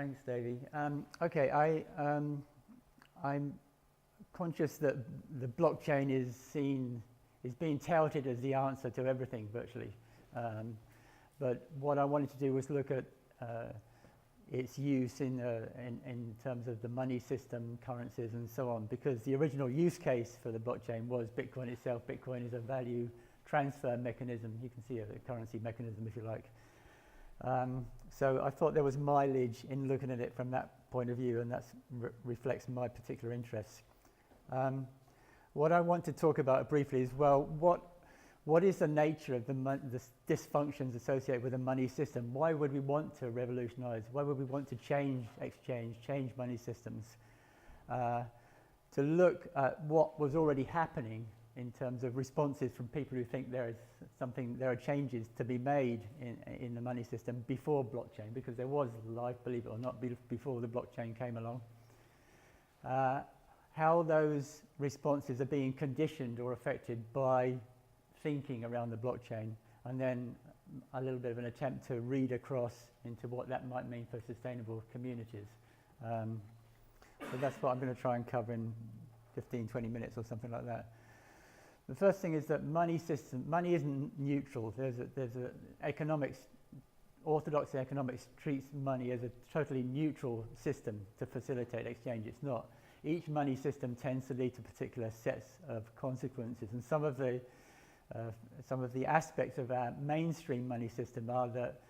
Thanks, Davey. I'm conscious that the blockchain is being touted as the answer to everything virtually. But what I wanted to do was look at its use in terms of the money system, currencies, and so on, because the original use case for the blockchain was Bitcoin itself. Bitcoin is a value transfer mechanism. You can see a currency mechanism if you like. So I thought there was mileage in looking at it from that point of view, and that reflects my particular interests. What I want to talk about briefly is, well, what is the nature of the dysfunctions associated with the money system? Why would we want to revolutionize? Why would we want to change exchange, change money systems? To look at what was already happening in terms of responses from people who think there are changes to be made in the money system before blockchain, because there was life, believe it or not, before the blockchain came along. How those responses are being conditioned or affected by thinking around the blockchain, and then a little bit of an attempt to read across into what that might mean for sustainable communities. So that's what I'm going to try and cover in 15-20 minutes or something like that. The first thing is that money isn't neutral. Orthodox economics treats money as a totally neutral system to facilitate exchange. It's not. Each money system tends to lead to particular sets of consequences, and some of the aspects of our mainstream money system are that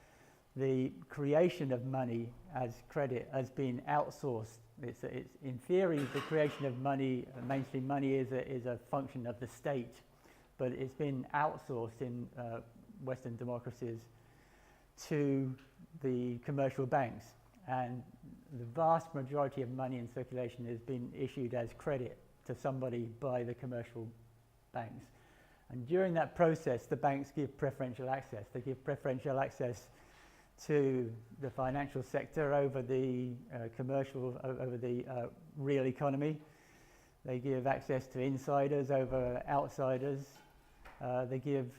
the creation of money as credit has been outsourced. It's in theory, the creation of money, mainstream money, is a function of the state, but it's been outsourced in Western democracies to the commercial banks, and the vast majority of money in circulation has been issued as credit to somebody by the commercial banks. And during that process, the banks give preferential access. They give preferential access to the financial sector over the over the real economy. They give access to insiders over outsiders. They give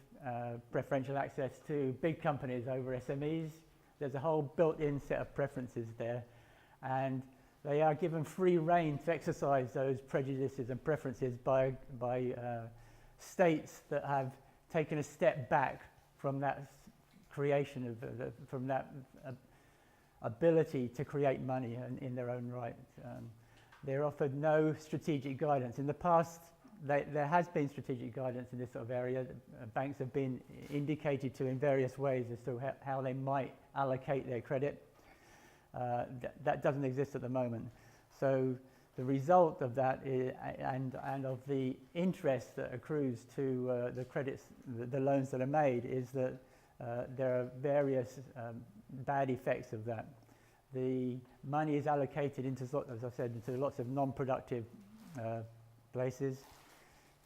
preferential access to big companies over SMEs. There's a whole built-in set of preferences there, and they are given free rein to exercise those prejudices and preferences by states that have taken a step back from that creation from that ability to create money in their own right. They're offered no strategic guidance. In the past, there has been strategic guidance in this sort of area. Banks have been indicated to in various ways as to how they might allocate their credit. That doesn't exist at the moment. So the result of that is, and of the interest that accrues to the credits, the loans that are made, is that there are various bad effects of that. The money is allocated into, as I said, into lots of non-productive places.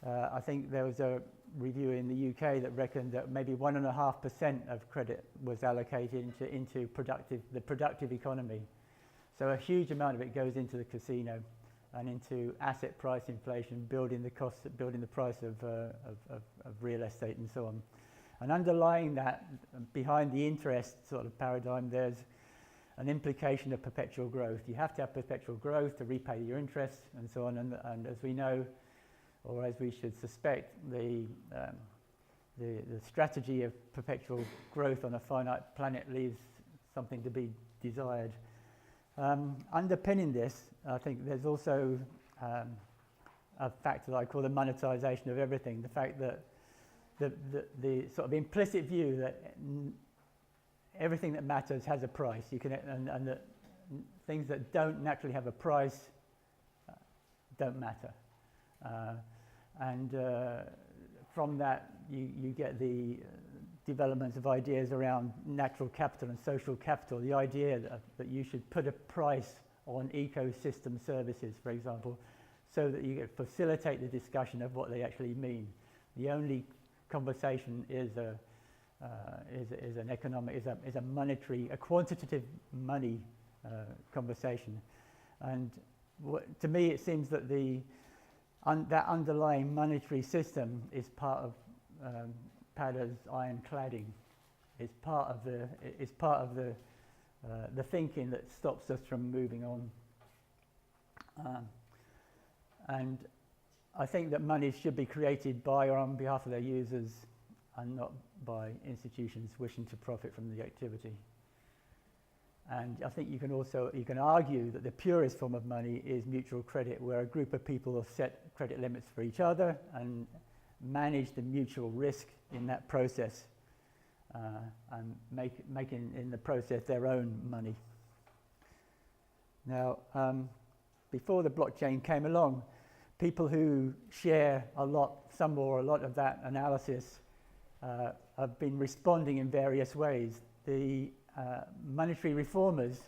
I think there was a review in the UK that reckoned that maybe 1.5% of credit was allocated into the productive economy. So a huge amount of it goes into the casino and into asset price inflation, building the price of real estate and so on. And underlying that, behind the interest sort of paradigm, there's an implication of perpetual growth. You have to have perpetual growth to repay your interest and so on. And as we know, or as we should suspect, the strategy of perpetual growth on a finite planet leaves something to be desired. Underpinning this, I think there's also a factor that I call the monetization of everything. The fact that the sort of implicit view that everything that matters has a price. And that things that don't naturally have a price don't matter. From that, you get the development of ideas around natural capital and social capital, the idea that you should put a price on ecosystem services, for example, so that you can facilitate the discussion of what they actually mean. The only conversation is a monetary, a quantitative money conversation. And to me, it seems that that underlying monetary system is part of Padda's iron cladding. It's part of the the thinking that stops us from moving on. And I think that money should be created by or on behalf of their users and not by institutions wishing to profit from the activity. And I think you can argue that the purest form of money is mutual credit, where a group of people have set credit limits for each other and manage the mutual risk in that process, and making in the process their own money. Now, before the blockchain came along, people who share some or a lot of that analysis have been responding in various ways. The monetary reformers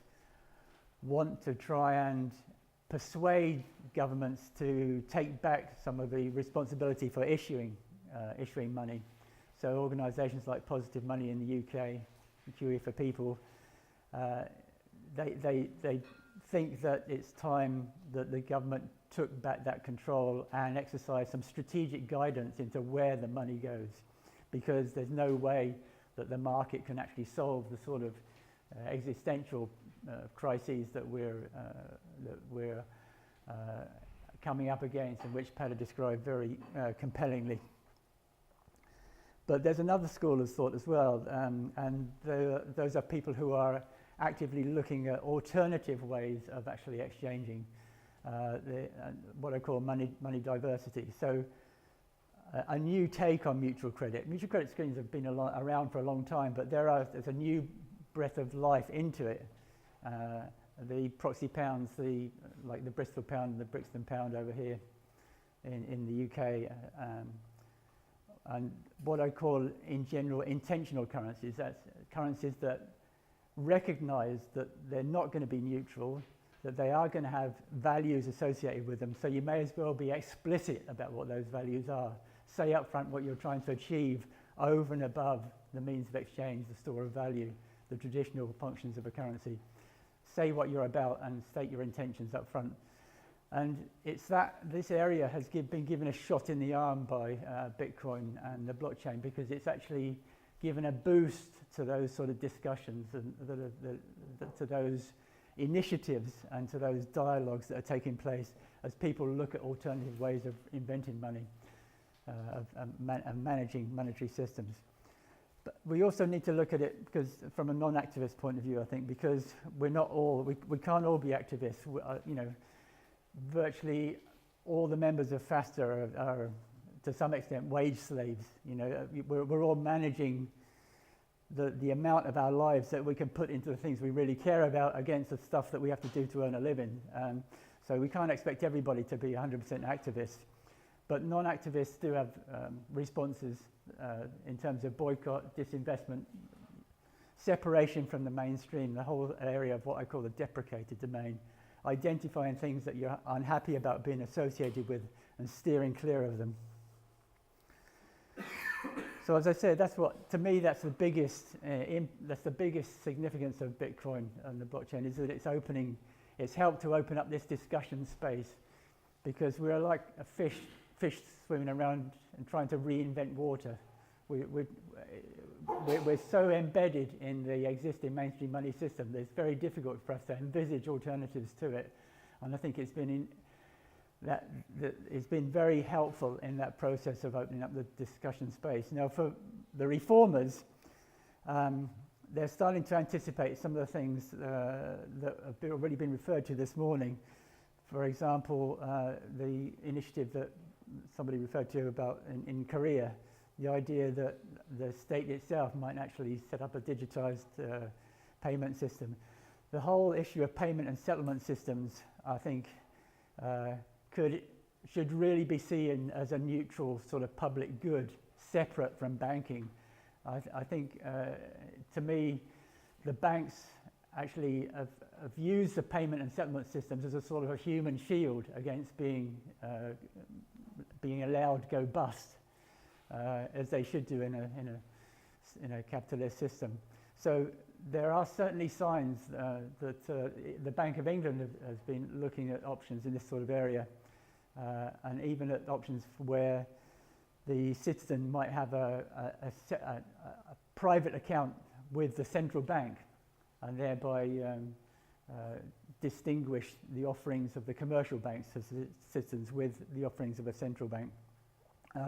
want to try and persuade governments to take back some of the responsibility for issuing money. So organisations like Positive Money in the UK, QE for People, they think that it's time that the government took back that control and exercised some strategic guidance into where the money goes, because there's no way that the market can actually solve the sort of existential crises that we're coming up against, and which Peter described very compellingly. But there's another school of thought as well, and those are people who are actively looking at alternative ways of actually exchanging what I call money diversity. So a new take on mutual credit. Mutual credit schemes have been around for a long time, but there's a new breath of life into it. The proxy pounds, like the Bristol pound and the Brixton pound over here in the UK, and what I call in general intentional currencies. That's currencies that recognize that they're not going to be neutral, that they are going to have values associated with them. So you may as well be explicit about what those values are. Say up front what you're trying to achieve over and above the means of exchange, the store of value, the traditional functions of a currency. Say what you're about and state your intentions up front. And it's that this area has been given a shot in the arm by Bitcoin and the blockchain, because it's actually given a boost to those sort of discussions and to those initiatives and to those dialogues that are taking place as people look at alternative ways of inventing money, of managing monetary systems. But we also need to look at it because from a non-activist point of view, I think, because we're not all, we can't all be activists. Virtually all the members of FASTA are to some extent wage slaves. We're all managing the amount of our lives that we can put into the things we really care about against the stuff that we have to do to earn a living. So we can't expect everybody to be 100% activists. But non-activists do have responses in terms of boycott, disinvestment, separation from the mainstream, the whole area of what I call the deprecated domain, identifying things that you're unhappy about being associated with and steering clear of them. So as I said, that's the biggest significance of Bitcoin and the blockchain, is that it's helped to open up this discussion space, because we're like a fish swimming around and trying to reinvent water. We're so embedded in the existing mainstream money system that it's very difficult for us to envisage alternatives to it. And I think it's been it's been very helpful in that process of opening up the discussion space. Now, for the reformers, they're starting to anticipate some of the things that have already been referred to this morning. For example, the initiative that somebody referred to about in Korea, the idea that the state itself might actually set up a digitized payment system. The whole issue of payment and settlement systems, I think, should really be seen as a neutral sort of public good, separate from banking. I think, to me, the banks actually have used the payment and settlement systems as a sort of a human shield against being allowed to go bust, as they should do in a capitalist system. So there are certainly signs that the Bank of England has been looking at options in this sort of area, and even at options where the citizen might have a private account with the central bank, and thereby distinguish the offerings of the commercial banks to citizens with the offerings of a central bank.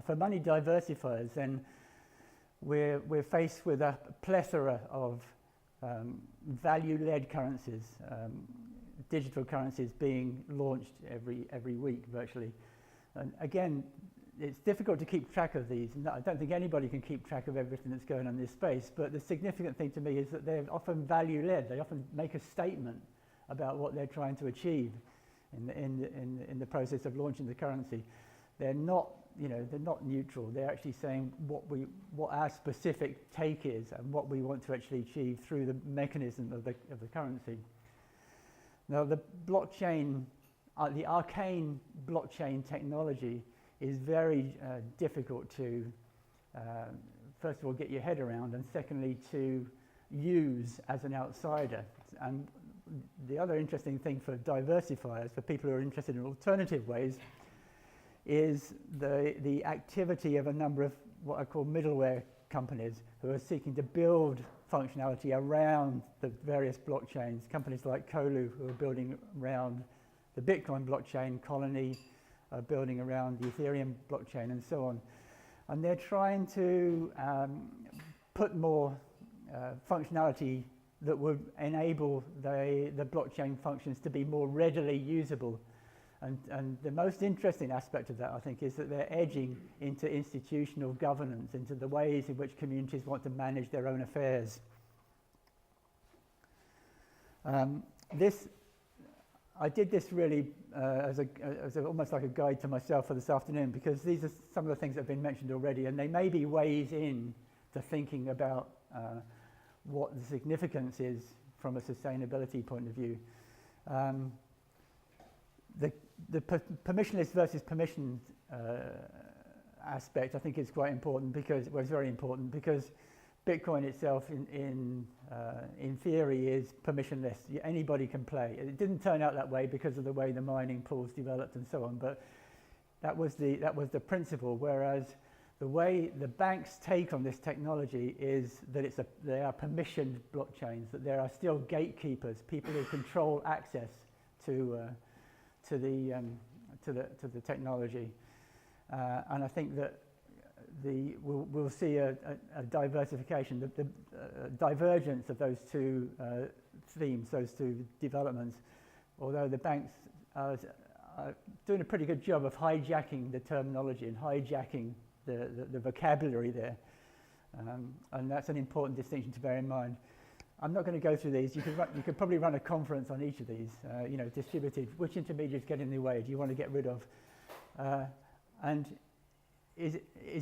For money diversifiers, then we're faced with a plethora of value-led currencies, digital currencies being launched every week virtually. And again, it's difficult to keep track of these. No, I don't think anybody can keep track of everything that's going on in this space, but the significant thing to me is that they're often value-led. They often make a statement about what they're trying to achieve in the process of launching the currency. They're not, they're not neutral. They're actually saying what our specific take is and what we want to actually achieve through the mechanism of the currency. Now, the blockchain, the arcane blockchain technology is very difficult to, first of all, get your head around, and secondly, to use as an outsider. And the other interesting thing for diversifiers, for people who are interested in alternative ways, is the activity of a number of what I call middleware companies who are seeking to build functionality around the various blockchains. Companies like Colu, who are building around the Bitcoin blockchain, Colony, building around the Ethereum blockchain, and so on. And they're trying to put more functionality that would enable the blockchain functions to be more readily usable. And the most interesting aspect of that, I think, is that they're edging into institutional governance, into the ways in which communities want to manage their own affairs. I did this really as almost like a guide to myself for this afternoon, because these are some of the things that have been mentioned already, and they may be ways in to thinking about what the significance is from a sustainability point of view. The permissionless versus permissioned aspect, I think, is quite important, because it's very important, because Bitcoin itself, in theory, is permissionless. Anybody can play. It didn't turn out that way because of the way the mining pools developed and so on, but that was the principle. Whereas the way the banks take on this technology is that they are permissioned blockchains, that there are still gatekeepers, people who control access to the technology, and I think that we'll see a diversification, the divergence of those two themes, those two developments. Although the banks are doing a pretty good job of hijacking the terminology and hijacking the vocabulary there, and that's an important distinction to bear in mind. I'm not going to go through these. You could probably run a conference on each of these. Distributed. Which intermediaries get in the way? Do you want to get rid of? And is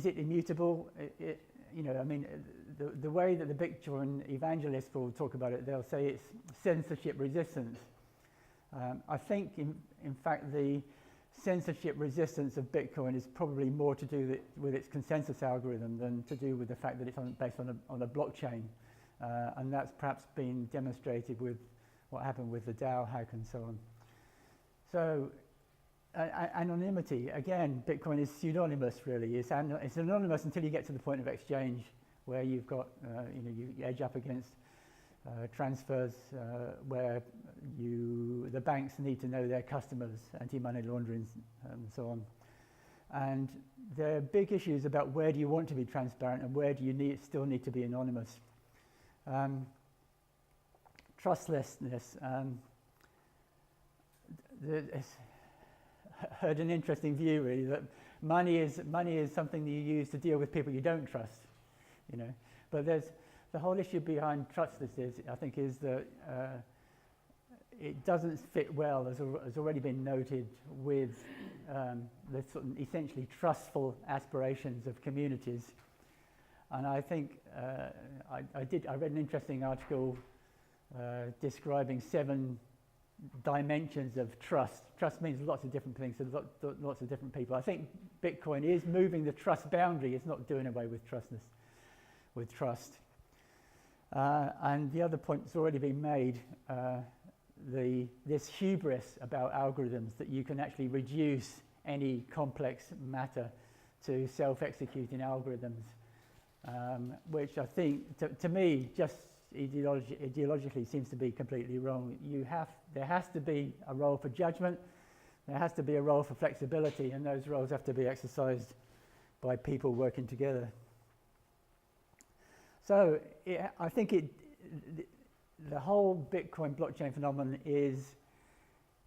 it immutable? The way that the Bitcoin evangelists will talk about it, they'll say it's censorship resistance. I think, in fact, the censorship resistance of Bitcoin is probably more to do with its consensus algorithm than to do with the fact that it's based on a blockchain. And that's perhaps been demonstrated with what happened with the DAO hack and so on. So anonymity, again, Bitcoin is pseudonymous really. It's anonymous until you get to the point of exchange, where you've got, you edge up against transfers where the banks need to know their customers, anti-money laundering and so on. And there are big issues about where do you want to be transparent and where do you still need to be anonymous. Trustlessness. Heard an interesting view really, that money is something that you use to deal with people you don't trust, But there's the whole issue behind trustlessness, I think, is that it doesn't fit well, as has already been noted, with the sort of essentially trustful aspirations of communities. And I think I read an interesting article describing 7 dimensions of trust. Trust means lots of different things to lots of different people. I think Bitcoin is moving the trust boundary. It's not doing away with trust. And the other point that's already been made, this hubris about algorithms, that you can actually reduce any complex matter to self-executing algorithms, which I think, to me, just ideologically seems to be completely wrong. There has to be a role for judgment, there has to be a role for flexibility, and those roles have to be exercised by people working together. So I think the whole Bitcoin blockchain phenomenon is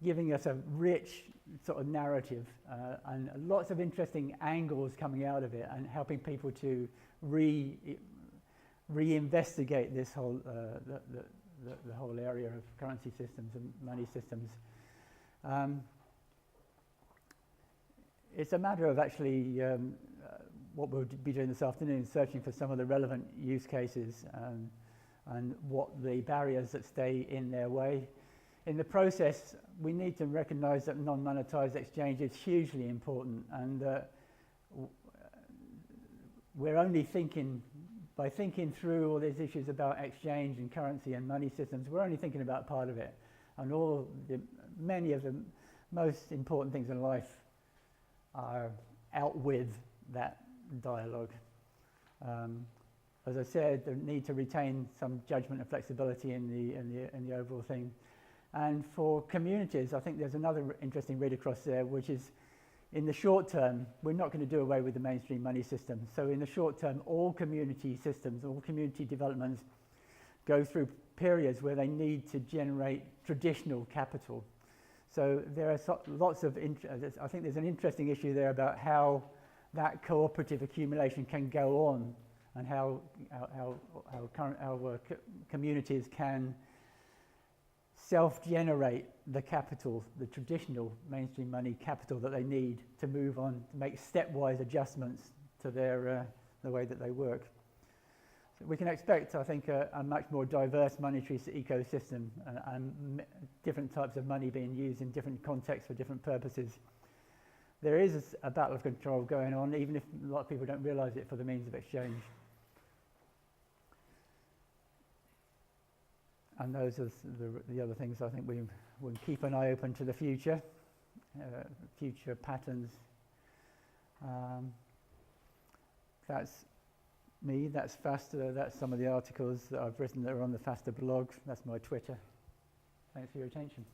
giving us a rich sort of narrative and lots of interesting angles coming out of it, and helping people to reinvestigate this whole the whole area of currency systems and money systems. It's a matter of actually what we'll be doing this afternoon, searching for some of the relevant use cases and what the barriers that stay in their way. In the process, we need to recognize that non-monetized exchange is hugely important, and we're only by thinking through all these issues about exchange and currency and money systems, we're only thinking about part of it. And many of the most important things in life are out with that dialogue. As I said, the need to retain some judgment and flexibility in the overall thing. And for communities, I think there's another interesting read across there, which is in the short term, we're not going to do away with the mainstream money system. So in the short term, all community systems, all community developments go through periods where they need to generate traditional capital. So there are lots of, I think there's an interesting issue there about how that cooperative accumulation can go on, and how communities can self-generate the capital, the traditional mainstream money capital that they need to move on, to make stepwise adjustments to their the way that they work. So we can expect, I think, a much more diverse monetary ecosystem and different types of money being used in different contexts for different purposes. There is a battle of control going on, even if a lot of people don't realize it, for the means of exchange. And those are the other things I think we will keep an eye open to the future, future patterns. That's me, that's FASTA, that's some of the articles that I've written that are on the FASTA blog, that's my Twitter. Thanks for your attention.